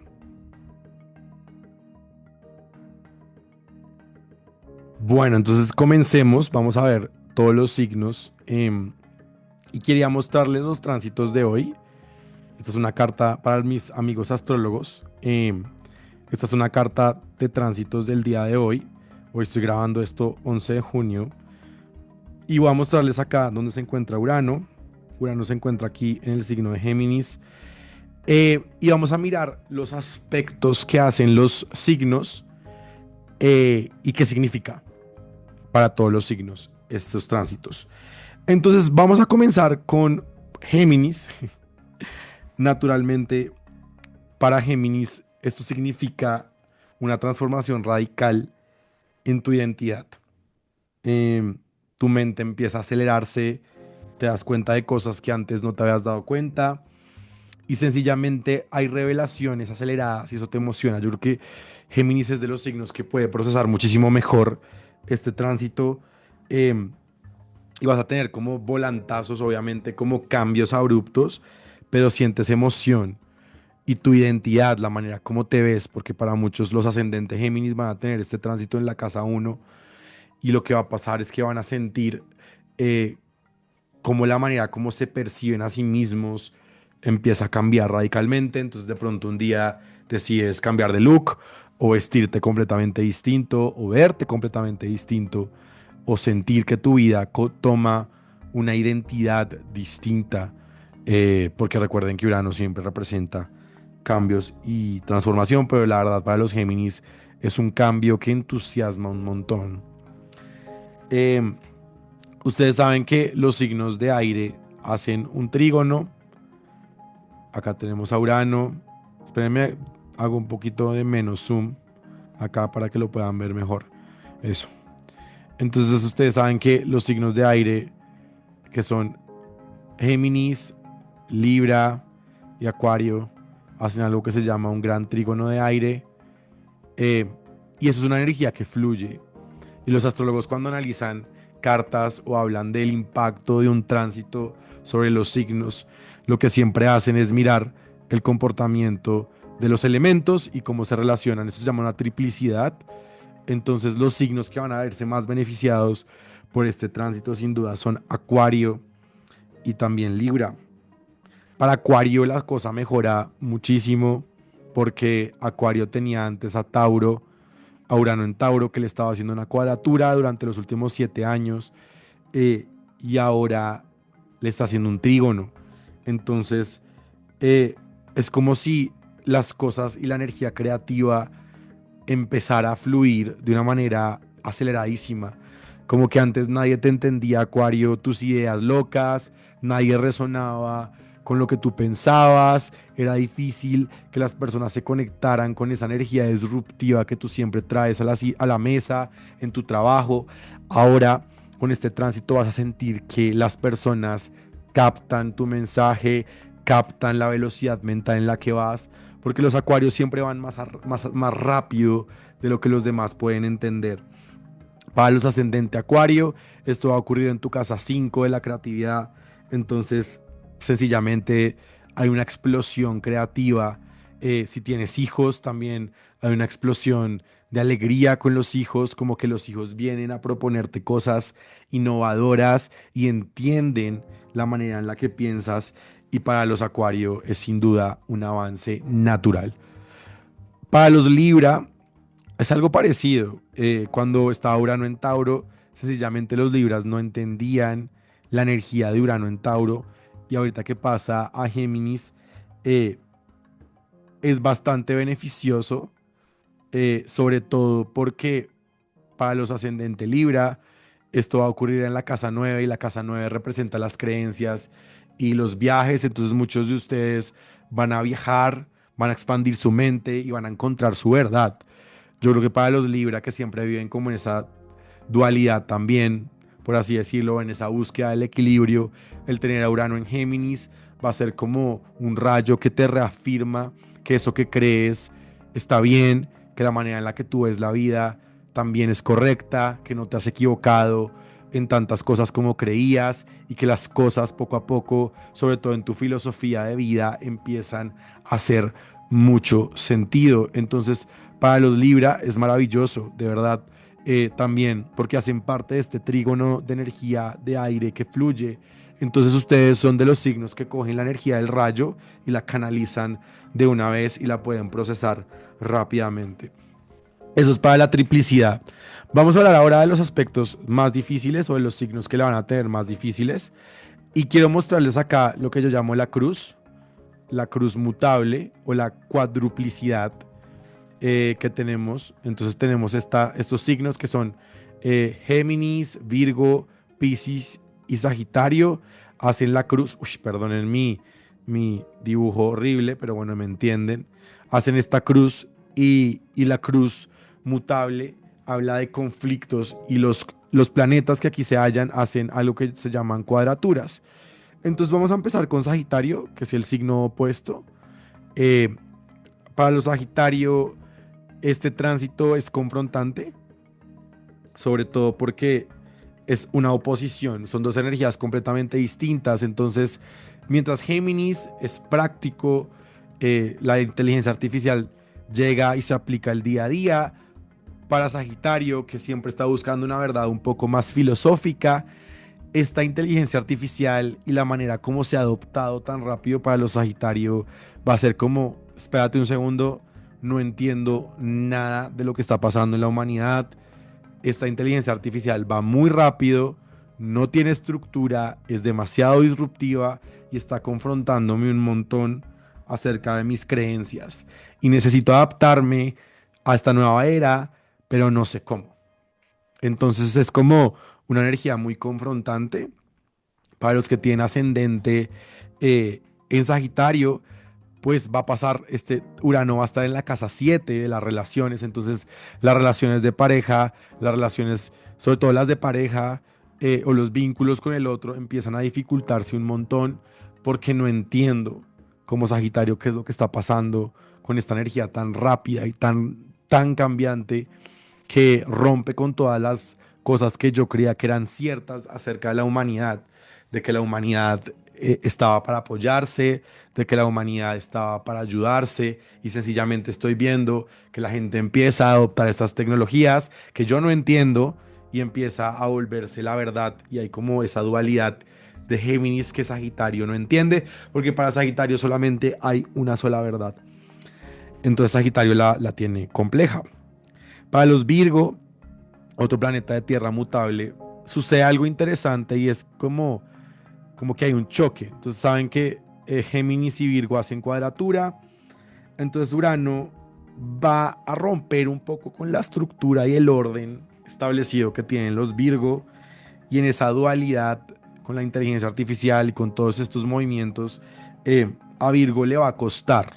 Bueno, entonces comencemos. Vamos a ver todos los signos. Y quería mostrarles los tránsitos de hoy. Esta es una carta para mis amigos astrólogos. Esta es una carta de tránsitos del día de hoy. Hoy estoy grabando esto 11 de junio. Y voy a mostrarles acá dónde se encuentra Urano. Urano se encuentra aquí en el signo de Géminis. Y vamos a mirar los aspectos que hacen los signos y qué significa para todos los signos estos tránsitos. Entonces vamos a comenzar con Géminis. Naturalmente, para Géminis esto significa una transformación radical en tu identidad. Eh, Tu mente empieza a acelerarse, te das cuenta de cosas que antes no te habías dado cuenta y sencillamente hay revelaciones aceleradas y eso te emociona. Yo creo que Géminis es de los signos que puede procesar muchísimo mejor este tránsito eh, y vas a tener como volantazos, obviamente, como cambios abruptos, pero sientes emoción y tu identidad, la manera como te ves, porque para muchos los ascendentes Géminis van a tener este tránsito en la casa uno y lo que va a pasar es que van a sentir eh, como la manera como se perciben a sí mismos empieza a cambiar radicalmente. Entonces de pronto un día decides cambiar de look o vestirte completamente distinto o verte completamente distinto o sentir que tu vida toma una identidad distinta, porque recuerden que Urano siempre representa cambios y transformación, pero la verdad para los Géminis es un cambio que entusiasma un montón. Eh, Ustedes saben que los signos de aire hacen un trígono. Acá tenemos a Urano. Espérenme, hago un poquito de menos zoom acá para que lo puedan ver mejor. Eso. Entonces ustedes saben que los signos de aire, que son Géminis, Libra y Acuario, hacen algo que se llama un gran trígono de aire. eh, y eso es una energía que fluye. Y los astrólogos cuando analizan cartas o hablan del impacto de un tránsito sobre los signos, lo que siempre hacen es mirar el comportamiento de los elementos y cómo se relacionan. Eso se llama una triplicidad. Entonces los signos que van a verse más beneficiados por este tránsito sin duda son Acuario, y también Libra. Para Acuario la cosa mejora muchísimo porque Acuario tenía antes a Tauro, a Urano en Tauro, que le estaba haciendo una cuadratura durante los últimos 7 años, eh, y ahora le está haciendo un trígono. Entonces, eh, es como si las cosas y la energía creativa empezara a fluir de una manera aceleradísima. Como que antes nadie te entendía, Acuario, tus ideas locas, nadie resonaba con lo que tú pensabas, era difícil que las personas se conectaran con esa energía disruptiva que tú siempre traes a la mesa, en tu trabajo. Ahora, con este tránsito vas a sentir que las personas captan tu mensaje, captan la velocidad mental en la que vas, porque los acuarios siempre van más rápido de lo que los demás pueden entender. Para los ascendente acuario, esto va a ocurrir en tu casa 5 de la creatividad. Entonces, sencillamente hay una explosión creativa. Si tienes hijos, también hay una explosión de alegría con los hijos, como que los hijos vienen a proponerte cosas innovadoras y entienden la manera en la que piensas. Y para los acuario es sin duda un avance natural. Para los Libra es algo parecido. Cuando estaba Urano en Tauro, sencillamente los Libras no entendían la energía de Urano en Tauro. Y ahorita que pasa a Géminis, eh, es bastante beneficioso, sobre todo porque para los ascendente Libra, esto va a ocurrir en la casa 9 y la casa 9 representa las creencias y los viajes. Entonces muchos de ustedes van a viajar, van a expandir su mente y van a encontrar su verdad. Yo creo que para los Libra que siempre viven como en esa dualidad también, por así decirlo, en esa búsqueda del equilibrio, el tener a Urano en Géminis va a ser como un rayo que te reafirma que eso que crees está bien, que la manera en la que tú ves la vida también es correcta, que no te has equivocado en tantas cosas como creías y que las cosas poco a poco, sobre todo en tu filosofía de vida, empiezan a hacer mucho sentido. Entonces, para los Libra es maravilloso, de verdad, también porque hacen parte de este trígono de energía de aire que fluye. Entonces ustedes son de los signos que cogen la energía del rayo y la canalizan de una vez y la pueden procesar rápidamente. Eso es para la triplicidad. Vamos a hablar ahora de los aspectos más difíciles o de los signos que la van a tener más difíciles. Y quiero mostrarles acá lo que yo llamo la cruz mutable o la cuadruplicidad, que tenemos. Entonces tenemos estos signos que son Géminis, Virgo, Piscis y Sagitario. Hacen la cruz, uy, perdonen mi dibujo horrible, pero bueno, me entienden. Hacen esta cruz y la cruz mutable habla de conflictos y los planetas que aquí se hallan hacen algo que se llaman cuadraturas. Entonces vamos a empezar con Sagitario, que es el signo opuesto. Eh, para los Sagitario, este tránsito es confrontante, sobre todo porque es una oposición, son dos energías completamente distintas. Entonces, mientras Géminis es práctico, la inteligencia artificial llega y se aplica el día a día. Para Sagitario, que siempre está buscando una verdad un poco más filosófica, esta inteligencia artificial y la manera como se ha adoptado tan rápido para los Sagitario va a ser como, espérate un segundo, no entiendo nada de lo que está pasando en la humanidad. Esta inteligencia artificial va muy rápido, no tiene estructura, es demasiado disruptiva y está confrontándome un montón acerca de mis creencias. Y necesito adaptarme a esta nueva era, pero no sé cómo. Entonces es como una energía muy confrontante para los que tienen ascendente en Sagitario. Pues va a pasar, este Urano va a estar en la casa 7 de las relaciones. Entonces las relaciones de pareja, las relaciones, sobre todo las de pareja, o los vínculos con el otro empiezan a dificultarse un montón porque no entiendo como Sagitario qué es lo que está pasando con esta energía tan rápida y tan cambiante, que rompe con todas las cosas que yo creía que eran ciertas acerca de la humanidad, de que la humanidad estaba para apoyarse, de que la humanidad estaba para ayudarse, y sencillamente estoy viendo que la gente empieza a adoptar estas tecnologías que yo no entiendo y empieza a volverse la verdad, y hay como esa dualidad de Géminis que Sagitario no entiende, porque para Sagitario solamente hay una sola verdad. Entonces Sagitario la tiene compleja. Para los Virgo, otro planeta de tierra mutable, sucede algo interesante y es como que hay un choque. Entonces saben que Géminis y Virgo hacen cuadratura. Entonces Urano va a romper un poco con la estructura y el orden establecido que tienen los Virgo, y en esa dualidad con la inteligencia artificial y con todos estos movimientos, a Virgo le va a costar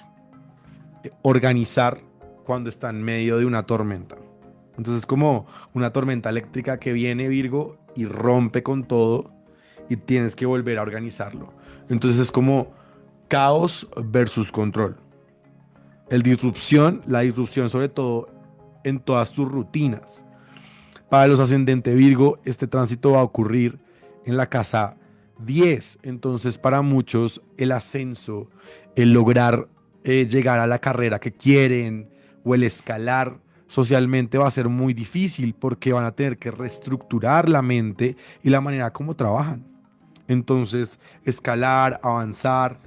organizar cuando está en medio de una tormenta. Entonces es como una tormenta eléctrica que viene Virgo y rompe con todo y tienes que volver a organizarlo. Entonces es como caos versus control. La disrupción sobre todo en todas tus rutinas. Para los ascendente Virgo, este tránsito va a ocurrir en la casa 10. Entonces, para muchos, el ascenso, el lograr llegar a la carrera que quieren o el escalar socialmente va a ser muy difícil porque van a tener que reestructurar la mente y la manera como trabajan. Entonces, escalar, avanzar,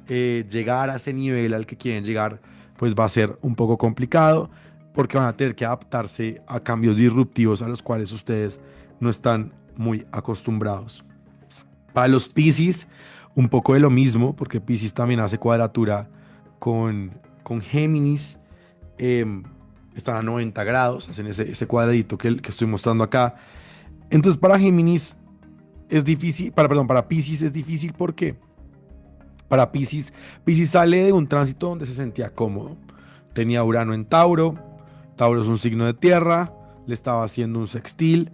llegar a ese nivel al que quieren llegar, pues va a ser un poco complicado porque van a tener que adaptarse a cambios disruptivos a los cuales ustedes no están muy acostumbrados. Para los Piscis, un poco de lo mismo, porque Piscis también hace cuadratura con Géminis. eh, Están a 90 grados, hacen ese cuadradito que estoy mostrando acá. Entonces, para Géminis es difícil, para Piscis es difícil porque para Piscis, Piscis sale de un tránsito donde se sentía cómodo. Tenía Urano en Tauro, Tauro es un signo de tierra, le estaba haciendo un sextil,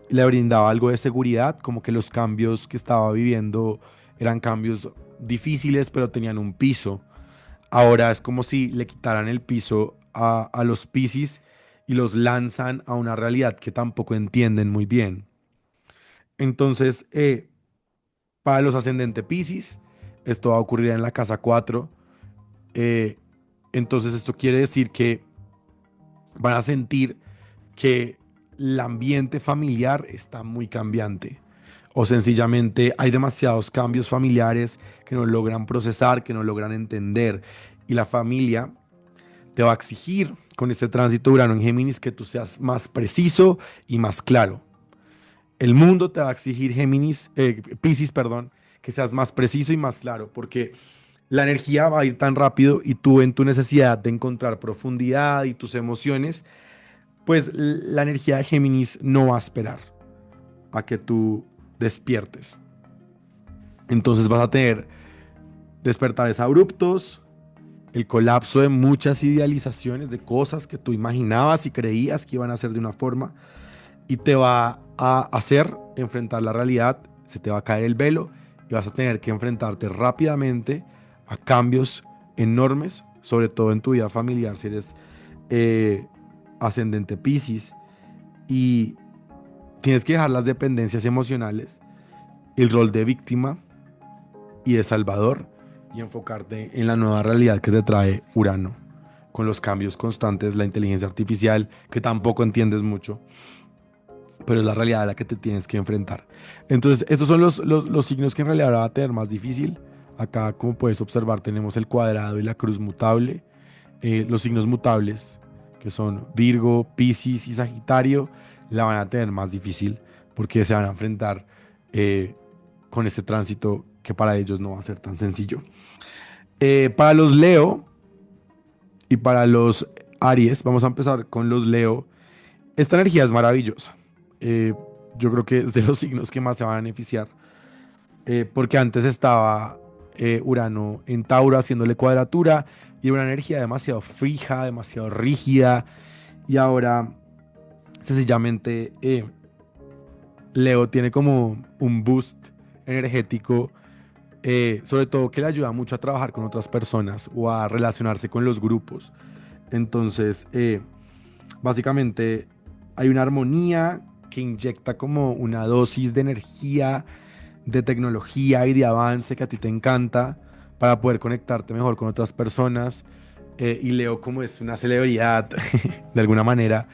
le brindaba algo de seguridad, como que los cambios que estaba viviendo eran cambios difíciles, pero tenían un piso. Ahora es como si le quitaran el piso a los Piscis y los lanzan a una realidad que tampoco entienden muy bien. Entonces, para los ascendente Piscis, esto va a ocurrir en la casa 4. eh, entonces, esto quiere decir que van a sentir que el ambiente familiar está muy cambiante. O sencillamente hay demasiados cambios familiares que no logran procesar, que no logran entender. Y la familia te va a exigir con este tránsito de Urano en Géminis que tú seas más preciso y más claro. El mundo te va a exigir Piscis, perdón, que seas más preciso y más claro, porque la energía va a ir tan rápido y tú en tu necesidad de encontrar profundidad y tus emociones, pues la energía de Géminis no va a esperar a que tú despiertes. Entonces vas a tener despertares abruptos, el colapso de muchas idealizaciones de cosas que tú imaginabas y creías que iban a ser de una forma, y te va a hacer enfrentar la realidad, se te va a caer el velo y vas a tener que enfrentarte rápidamente a cambios enormes, sobre todo en tu vida familiar si eres eh, ascendente Piscis, y tienes que dejar las dependencias emocionales, el rol de víctima y de salvador, y enfocarte en la nueva realidad que te trae Urano, con los cambios constantes, la inteligencia artificial, que tampoco entiendes mucho, pero es la realidad a la que te tienes que enfrentar. Entonces, estos son los signos que en realidad va a tener más difícil. Acá, como puedes observar, tenemos el cuadrado y la cruz mutable. Los signos mutables, que son Virgo, Piscis y Sagitario, la van a tener más difícil porque se van a enfrentar con este tránsito que para ellos no va a ser tan sencillo. Para los Leo y para los Aries, vamos a empezar con los Leo. Esta energía es maravillosa. Eh, yo creo que es de los signos que más se van a beneficiar, porque antes estaba Urano en Tauro haciéndole cuadratura y era una energía demasiado fija, demasiado rígida, y ahora sencillamente Leo tiene como un boost energético, sobre todo que le ayuda mucho a trabajar con otras personas o a relacionarse con los grupos. Entonces, básicamente hay una armonía que inyecta como una dosis de energía, de tecnología y de avance que a ti te encanta para poder conectarte mejor con otras personas. Y Leo, como es una celebridad de alguna manera,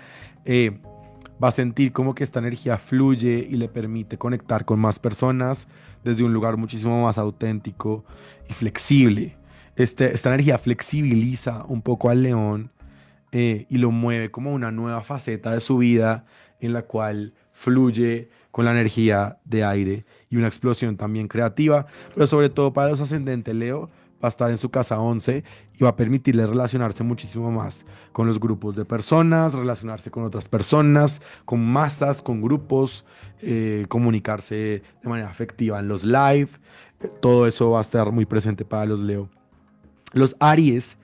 eh, Va a sentir como que esta energía fluye y le permite conectar con más personas desde un lugar muchísimo más auténtico y flexible. Esta energía flexibiliza un poco al león y lo mueve como una nueva faceta de su vida en la cual fluye con la energía de aire y una explosión también creativa, pero sobre todo para los ascendentes Leo va a estar en su casa 11 y va a permitirle relacionarse muchísimo más con los grupos de personas, relacionarse con otras personas, con masas, con grupos, comunicarse de manera afectiva en los live. Todo eso va a estar muy presente para los Leo. Los Aries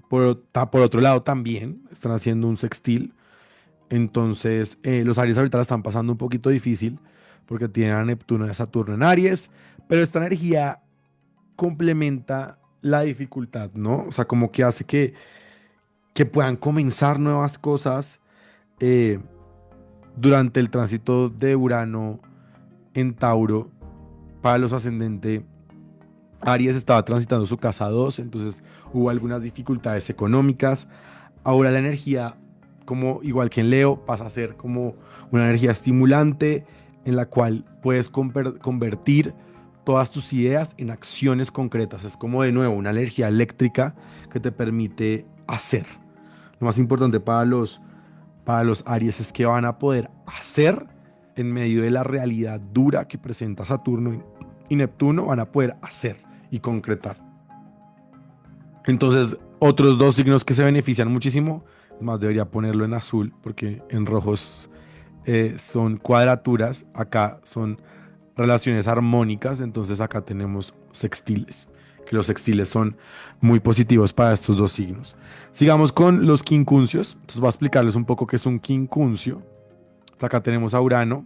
por otro lado también están haciendo un sextil. Entonces, los Aries ahorita la están pasando un poquito difícil porque tienen a Neptuno y a Saturno en Aries, pero esta energía complementa la dificultad, ¿no? O sea, como que hace que puedan comenzar nuevas cosas eh, durante el tránsito de Urano en Tauro para los ascendentes. Aries estaba transitando su casa 2, entonces hubo algunas dificultades económicas. Ahora la energía, como igual que en Leo, pasa a ser como una energía estimulante en la cual puedes convertir todas tus ideas en acciones concretas. Es como de nuevo una energía eléctrica que te permite hacer. Lo más importante para los Aries es que van a poder hacer en medio de la realidad dura que presenta Saturno y Neptuno, van a poder hacer y concretar. Entonces, otros dos signos que se benefician muchísimo, más debería ponerlo en azul, porque en rojos son cuadraturas, acá son relaciones armónicas, entonces acá tenemos sextiles, que los sextiles son muy positivos para estos dos signos. Sigamos con los quincuncios, entonces voy a explicarles un poco qué es un quincuncio. Acá tenemos a Urano,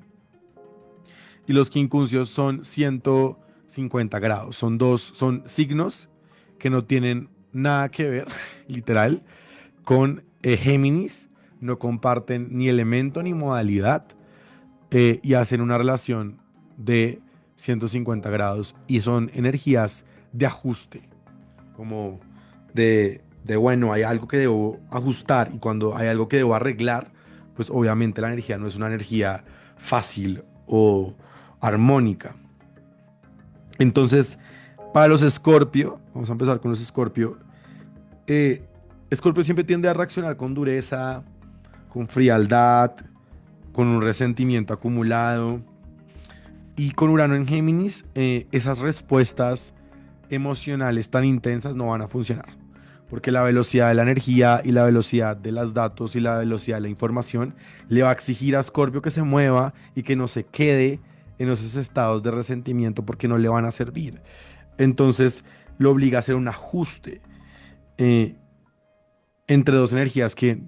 y los quincuncios son 150 grados, son signos que no tienen nada que ver, literal, con Géminis, no comparten ni elemento ni modalidad y hacen una relación de 150 grados y son energías de ajuste, como bueno, hay algo que debo ajustar y cuando hay algo que debo arreglar, pues obviamente la energía no es una energía fácil o armónica. Entonces, para los Escorpio, vamos a empezar con los Escorpio. Escorpio siempre tiende a reaccionar con dureza, con frialdad, con un resentimiento acumulado. Y con Urano en Géminis, esas respuestas emocionales tan intensas no van a funcionar. Porque la velocidad de la energía y la velocidad de los datos y la velocidad de la información le va a exigir a Escorpio que se mueva y que no se quede en esos estados de resentimiento porque no le van a servir. Entonces lo obliga a hacer un ajuste eh, entre dos energías que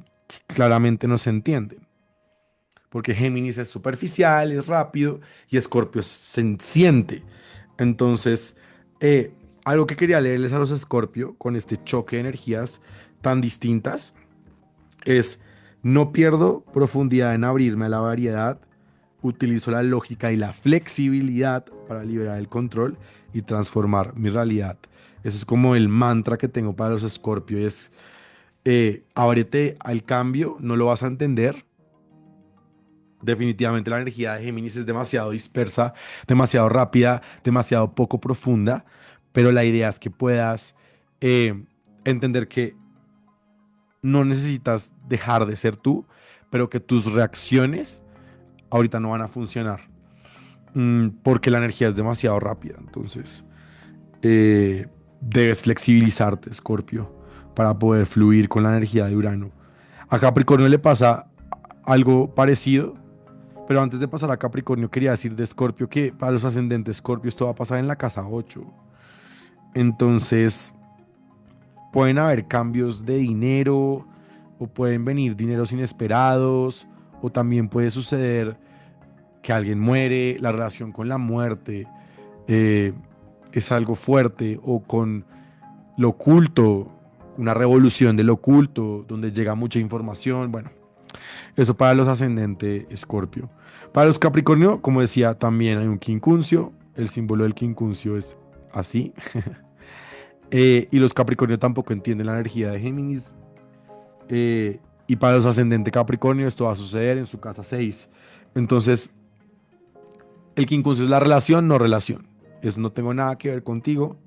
claramente no se entienden. Porque Géminis es superficial, es rápido y Escorpio es senciente. Entonces, algo que quería leerles a los Escorpio con este choque de energías tan distintas es: no pierdo profundidad en abrirme a la variedad, utilizo la lógica y la flexibilidad para liberar el control y transformar mi realidad. Ese es como el mantra que tengo para los Escorpio y es, ábrete al cambio, no lo vas a entender. Definitivamente la energía de Géminis es demasiado dispersa, demasiado rápida, demasiado poco profunda, pero la idea es que puedas entender que no necesitas dejar de ser tú, pero que tus reacciones ahorita no van a funcionar, porque la energía es demasiado rápida. Entonces, debes flexibilizarte, Escorpio, para poder fluir con la energía de Urano. A Capricornio le pasa algo parecido. Pero antes de pasar a Capricornio, quería decir de Escorpio que para los ascendentes Escorpio esto va a pasar en la casa 8. Entonces, pueden haber cambios de dinero o pueden venir dineros inesperados o también puede suceder que alguien muere, la relación con la muerte eh, es algo fuerte o con lo oculto, una revolución del oculto donde llega mucha información. Bueno, eso para los ascendentes Escorpio. Para los Capricornio, como decía, también hay un quincuncio. El símbolo del quincuncio es así. Y los Capricornio tampoco entienden la energía de Géminis. Y para los ascendente Capricornio esto va a suceder en su casa 6. Entonces, el quincuncio es la relación, no relación. Es no tengo nada que ver contigo.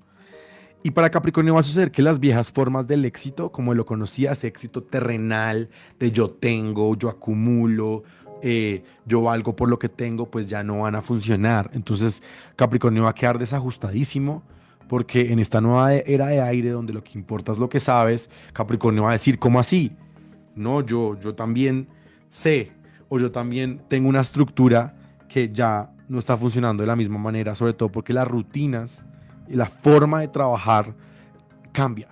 Y para Capricornio va a suceder que las viejas formas del éxito, como lo conocía, ese éxito terrenal de yo tengo, yo acumulo, yo valgo por lo que tengo, pues ya no van a funcionar. Entonces Capricornio va a quedar desajustadísimo porque en esta nueva era de aire donde lo que importa es lo que sabes, Capricornio va a decir, ¿cómo así? No, yo también sé o yo también tengo una estructura que ya no está funcionando de la misma manera, sobre todo porque las rutinas y la forma de trabajar cambia.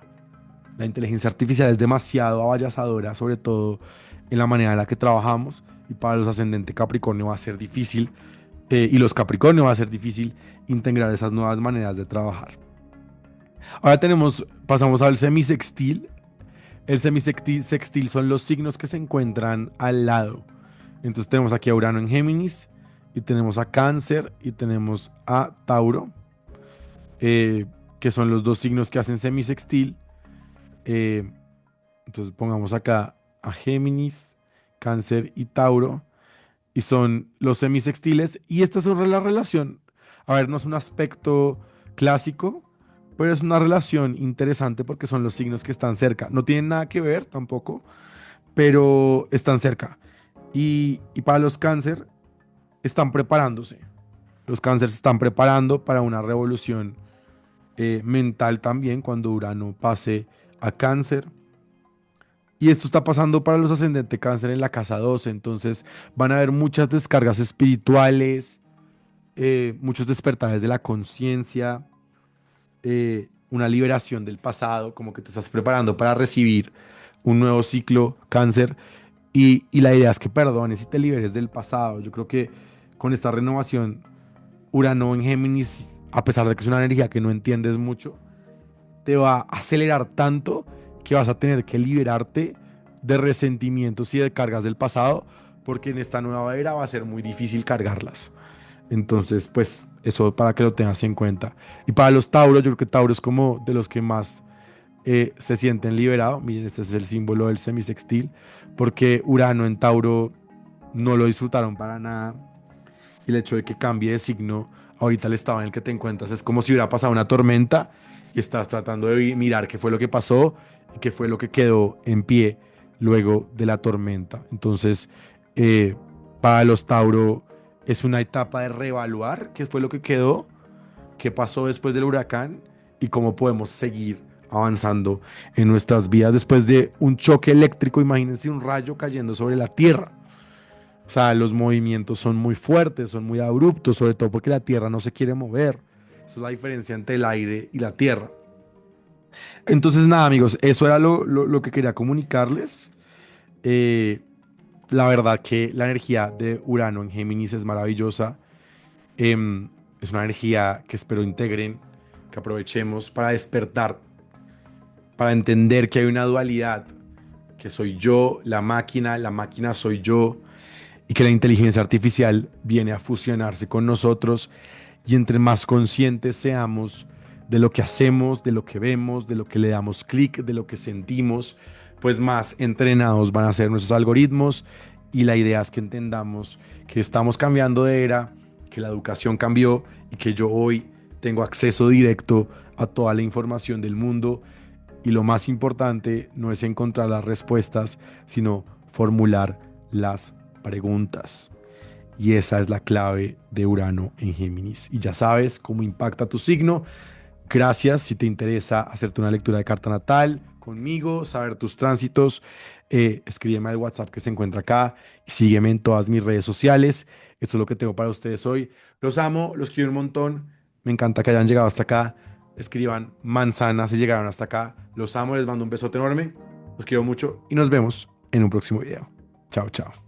La inteligencia artificial es demasiado avasalladora, sobre todo en la manera en la que trabajamos, y para los ascendentes Capricornio va a ser difícil, y los Capricornio va a ser difícil integrar esas nuevas maneras de trabajar. Ahora pasamos al semisextil. El semisextil son los signos que se encuentran al lado. Entonces tenemos aquí a Urano en Géminis, y tenemos a Cáncer, y tenemos a Tauro, eh, que son los dos signos que hacen semisextil. Eh, entonces pongamos acá a Géminis, Cáncer y Tauro, y son los semisextiles, y esta es la relación. A ver, no es un aspecto clásico, pero es una relación interesante porque son los signos que están cerca. No tienen nada que ver tampoco, pero están cerca. Y para los cáncer, están preparándose. Los cáncer se están preparando para una revolución mental también cuando Urano pase a cáncer. Y esto está pasando para los ascendentes cáncer en la casa 12. Entonces van a haber muchas descargas espirituales, muchos despertares de la conciencia, una liberación del pasado, como que te estás preparando para recibir un nuevo ciclo cáncer. Y la idea es que perdones y te liberes del pasado. Yo creo que con esta renovación, Urano en Géminis, a pesar de que es una energía que no entiendes mucho, te va a acelerar tanto que vas a tener que liberarte de resentimientos y de cargas del pasado, porque en esta nueva era va a ser muy difícil cargarlas. Entonces, pues eso para que lo tengas en cuenta. Y para los Tauros, yo creo que Tauro es como de los que más se sienten liberados. Miren, este es el símbolo del semisextil, porque Urano en Tauro no lo disfrutaron para nada. Y el hecho de que cambie de signo ahorita el estado en el que te encuentras es como si hubiera pasado una tormenta y estás tratando de mirar qué fue lo que pasó y qué fue lo que quedó en pie luego de la tormenta. Entonces, eh, para los Tauro es una etapa de reevaluar qué fue lo que quedó, qué pasó después del huracán y cómo podemos seguir avanzando en nuestras vidas después de un choque eléctrico. Imagínense un rayo cayendo sobre la Tierra. O sea, los movimientos son muy fuertes, son muy abruptos, sobre todo porque la Tierra no se quiere mover. Esa es la diferencia entre el aire y la Tierra. Entonces, nada, amigos, eso era lo que quería comunicarles. Eh, la verdad que la energía de Urano en Géminis es maravillosa. Es una energía que espero integren, que aprovechemos para despertar, para entender que hay una dualidad, que soy yo, la máquina soy yo, y que la inteligencia artificial viene a fusionarse con nosotros. Y entre más conscientes seamos de lo que hacemos, de lo que vemos, de lo que le damos clic, de lo que sentimos, pues más entrenados van a ser nuestros algoritmos. Y la idea es que entendamos que estamos cambiando de era, que la educación cambió y que yo hoy tengo acceso directo a toda la información del mundo. Y lo más importante no es encontrar las respuestas, sino formular las preguntas. Y esa es la clave de Urano en Géminis. Y ya sabes cómo impacta tu signo. Gracias. Si te interesa hacerte una lectura de carta natal conmigo, saber tus tránsitos, escríbeme al WhatsApp que se encuentra acá y sígueme en todas mis redes sociales. Esto es lo que tengo para ustedes hoy. Los amo, los quiero un montón. Me encanta que hayan llegado hasta acá. Escriban manzana si llegaron hasta acá. Los amo, les mando un besote enorme. Los quiero mucho y nos vemos en un próximo video. Chao, chao.